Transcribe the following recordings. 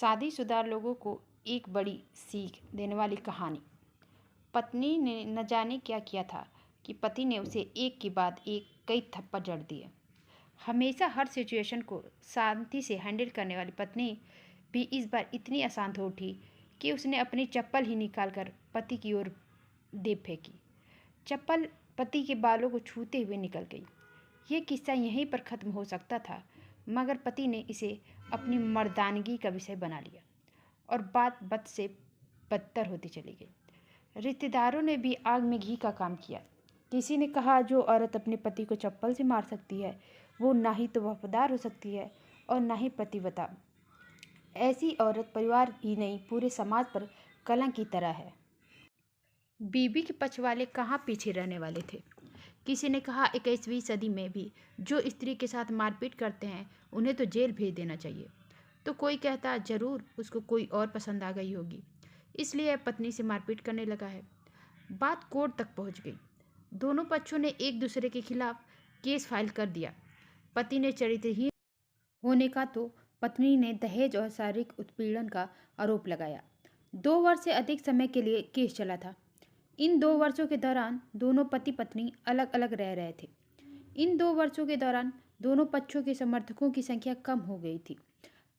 शादीशुदा लोगों को एक बड़ी सीख देने वाली कहानी। पत्नी ने न जाने क्या किया था कि पति ने उसे एक के बाद एक कई थप्पड़ जड़ दिए। हमेशा हर सिचुएशन को शांति से हैंडल करने वाली पत्नी भी इस बार इतनी अशांत हो उठी कि उसने अपनी चप्पल ही निकालकर पति की ओर दे फेंकी। चप्पल पति के बालों को छूते हुए निकल गई। ये किस्सा यहीं पर ख़त्म हो सकता था, मगर पति ने इसे अपनी मर्दानगी का विषय बना लिया और बात बद से बदतर होती चली गई। रिश्तेदारों ने भी आग में घी का काम किया। किसी ने कहा, जो औरत अपने पति को चप्पल से मार सकती है वो ना ही तो वफादार हो सकती है और ना ही पतिव्रता। ऐसी औरत परिवार ही नहीं पूरे समाज पर कलंक की तरह है। बीबी के पक्ष वाले कहाँ पीछे रहने वाले थे। किसी ने कहा, 21वीं सदी में भी जो स्त्री के साथ मारपीट करते हैं उन्हें तो जेल भेज देना चाहिए। तो कोई कहता, जरूर उसको कोई और पसंद आ गई होगी, इसलिए पत्नी से मारपीट करने लगा है। बात कोर्ट तक पहुंच गई। दोनों पक्षों ने एक दूसरे के खिलाफ केस फाइल कर दिया। पति ने चरित्रहीन होने का तो पत्नी ने दहेज और शारीरिक उत्पीड़न का आरोप लगाया। 2 वर्ष से अधिक समय के लिए केस चला था। इन 2 वर्षों के दौरान दोनों पति पत्नी अलग अलग रह रहे थे। इन 2 वर्षों के दौरान दोनों पक्षों के समर्थकों की संख्या कम हो गई थी।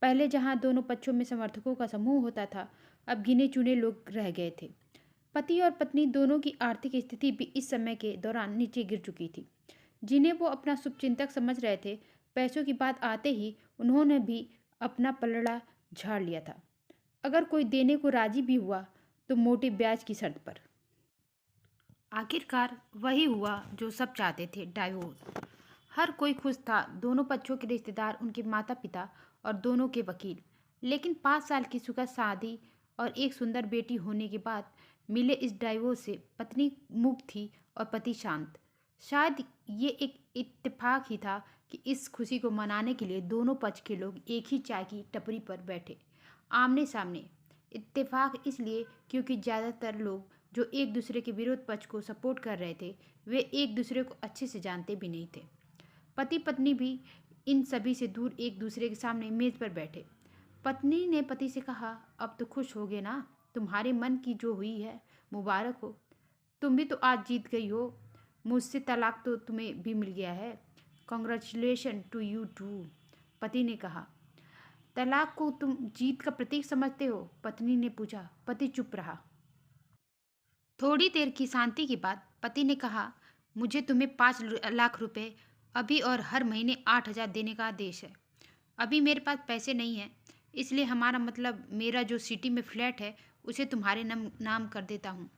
पहले जहां दोनों पक्षों में समर्थकों का समूह होता था, अब गिने चुने लोग रह गए थे। पति और पत्नी दोनों की आर्थिक स्थिति भी इस समय के दौरान नीचे गिर चुकी थी। जिन्हें वो अपना शुभचिंतक समझ रहे थे, पैसों की बात आते ही उन्होंने भी अपना पलड़ा झाड़ लिया था। अगर कोई देने को राजी भी हुआ तो मोटे ब्याज की शर्त पर। आखिरकार वही हुआ जो सब चाहते थे, डाइवोर्स। हर कोई खुश था, दोनों पक्षों के रिश्तेदार, उनके माता पिता और दोनों के वकील। लेकिन 5 साल की सुखद शादी और एक सुंदर बेटी होने के बाद मिले इस डाइवोर्स से पत्नी मुक्त थी और पति शांत। शायद ये एक इत्तेफाक ही था कि इस खुशी को मनाने के लिए दोनों पक्ष के लोग एक ही चाय की टपरी पर बैठे, आमने सामने। इत्तेफाक इसलिए क्योंकि ज़्यादातर लोग जो एक दूसरे के विरोध पक्ष को सपोर्ट कर रहे थे, वे एक दूसरे को अच्छे से जानते भी नहीं थे। पति पत्नी भी इन सभी से दूर एक दूसरे के सामने मेज पर बैठे। पत्नी ने पति से कहा, अब तो खुश हो गए ना, तुम्हारे मन की जो हुई है मुबारक हो, तुम भी तो आज जीत गई हो, मुझसे तलाक तो तुम्हें भी मिल गया है, कॉन्ग्रेचुलेशन टू यू टू। पति ने कहा, तलाक को तुम जीत का प्रतीक समझते हो? पत्नी ने पूछा। पति चुप रहा। थोड़ी देर की शांति के बाद पति ने कहा, मुझे तुम्हें 5 लाख रुपए अभी और हर महीने 8,000 देने का आदेश है। अभी मेरे पास पैसे नहीं हैं, इसलिए हमारा मतलब मेरा जो सिटी में फ्लैट है उसे तुम्हारे नाम कर देता हूँ।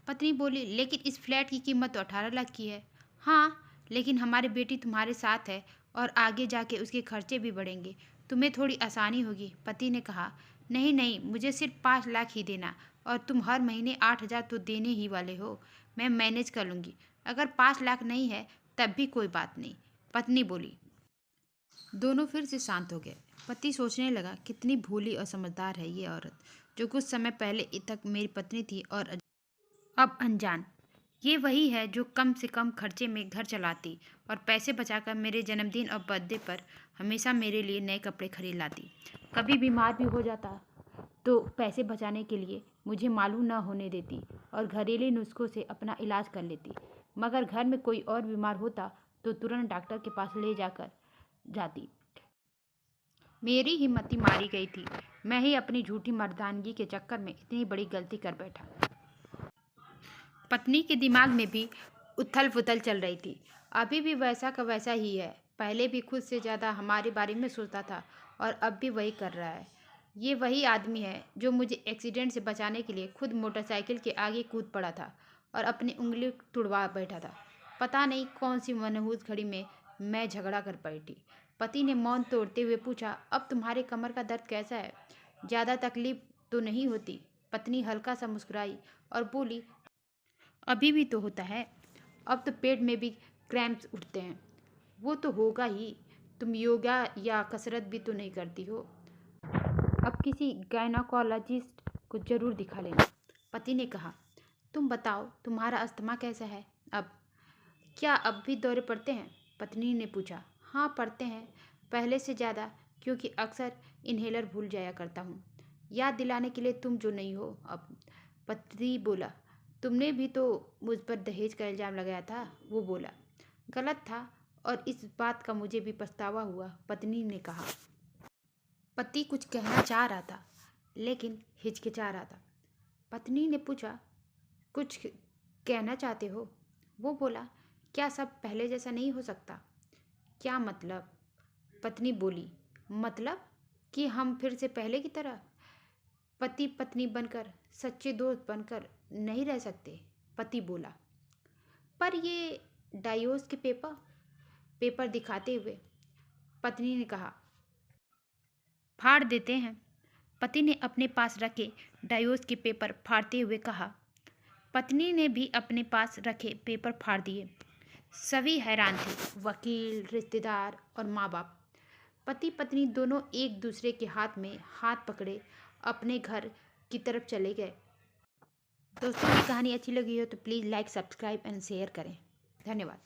पत्नी बोली, लेकिन इस फ्लैट की कीमत तो 18 लाख की है। हाँ, लेकिन हमारी बेटी तुम्हारे साथ है और आगे जाके उसके खर्चे भी बढ़ेंगे, तुम्हें थोड़ी आसानी होगी। पति ने कहा, नहीं नहीं, मुझे सिर्फ 5 लाख ही देना, और तुम हर महीने 8,000 तो देने ही वाले हो, मैं मैनेज कर लूँगी। अगर 5 लाख नहीं है तब भी कोई बात नहीं, पत्नी बोली। दोनों फिर से शांत हो गए। पति सोचने लगा, कितनी भोली और समझदार है ये औरत, जो कुछ समय पहले तक मेरी पत्नी थी और अब अनजान। ये वही है जो कम से कम खर्चे में घर चलाती और पैसे बचाकर मेरे जन्मदिन और बर्थडे पर हमेशा मेरे लिए नए कपड़े खरीद लाती। कभी बीमार भी हो जाता तो पैसे बचाने के लिए मुझे मालूम न होने देती और घरेलू नुस्खों से अपना इलाज कर लेती। मगर घर में कोई और बीमार होता तो तुरंत डॉक्टर के पास ले जाकर जाती। मेरी हिम्मत मारी गई थी। मैं ही अपनी झूठी मर्दानगी के चक्कर में इतनी बड़ी गलती कर बैठा। पत्नी के दिमाग में भी उथल पुथल चल रही थी। अभी भी वैसा का वैसा ही है। पहले भी खुद से ज़्यादा हमारे बारे में सोचता था और अब भी वही कर रहा है। ये वही आदमी है जो मुझे एक्सीडेंट से बचाने के लिए खुद मोटरसाइकिल के आगे कूद पड़ा था और अपनी उंगली तुड़वा बैठा था। पता नहीं कौन सी मनहूस घड़ी में मैं झगड़ा कर बैठी। पति ने मौन तोड़ते हुए पूछा, अब तुम्हारे कमर का दर्द कैसा है? ज़्यादा तकलीफ तो नहीं होती? पत्नी हल्का सा मुस्कुराई और बोली, अभी भी तो होता है, अब तो पेट में भी क्रैम्प्स उठते हैं। वो तो होगा ही, तुम योगा या कसरत भी तो नहीं करती हो। अब किसी गायनोकोलॉजिस्ट को जरूर दिखा लेना। पति ने कहा, तुम बताओ, तुम्हारा अस्थमा कैसा है अब? क्या अब भी दौरे पड़ते हैं? पत्नी ने पूछा। हाँ, पड़ते हैं, पहले से ज़्यादा, क्योंकि अक्सर इन्हेलर भूल जाया करता हूँ। याद दिलाने के लिए तुम जो नहीं हो अब। पति बोला, तुमने भी तो मुझ पर दहेज का इल्ज़ाम लगाया था। वो बोला, गलत था और इस बात का मुझे भी पछतावा हुआ। पत्नी ने कहा। पति कुछ कहना चाह रहा था लेकिन हिचकिचा रहा था। पत्नी ने पूछा, कुछ कहना चाहते हो? वो बोला, क्या सब पहले जैसा नहीं हो सकता? क्या मतलब? पत्नी बोली, मतलब कि हम फिर से पहले की तरह पति पत्नी बनकर, सच्चे दोस्त बनकर नहीं रह सकते? पति बोला, पर ये डाइवोर्स के पेपर दिखाते हुए पत्नी ने कहा, फाड़ देते हैं। पति ने अपने पास रखे डाइवोर्स के पेपर फाड़ते हुए कहा। पत्नी ने भी अपने पास रखे पेपर फाड़ दिए। सभी हैरान थे, वकील, रिश्तेदार और माँ बाप। पति पत्नी दोनों एक दूसरे के हाथ में हाथ पकड़े अपने घर की तरफ चले गए। दोस्तों, ये कहानी अच्छी लगी हो तो please like, subscribe and share करें। धन्यवाद।